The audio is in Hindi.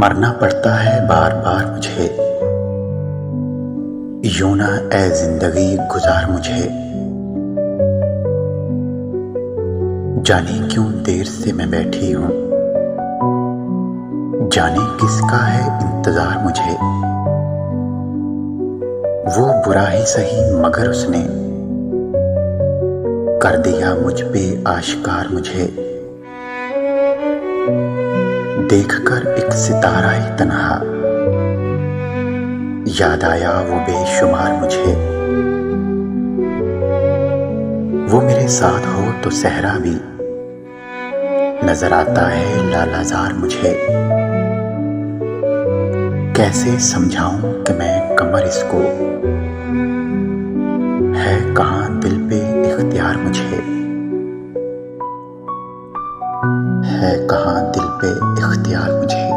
मरना पड़ता है बार बार मुझे, यूं ना ऐ जिंदगी गुजार मुझे। जाने क्यों देर से मैं बैठी हूं, जाने किसका है इंतजार मुझे। वो बुरा ही सही मगर उसने कर दिया मुझ पे आश्कार मुझे। देखकर एक सितारा ही तन्हा, याद आया वो बेशुमार मुझे। वो मेरे साथ हो तो सहरा भी नजर आता है लालाजार मुझे। कैसे समझाऊं कि मैं कमर इसको, है कहाँ दिल पे इख्तियार मुझे, है कहाँ दिल पे इख्तियार मुझे।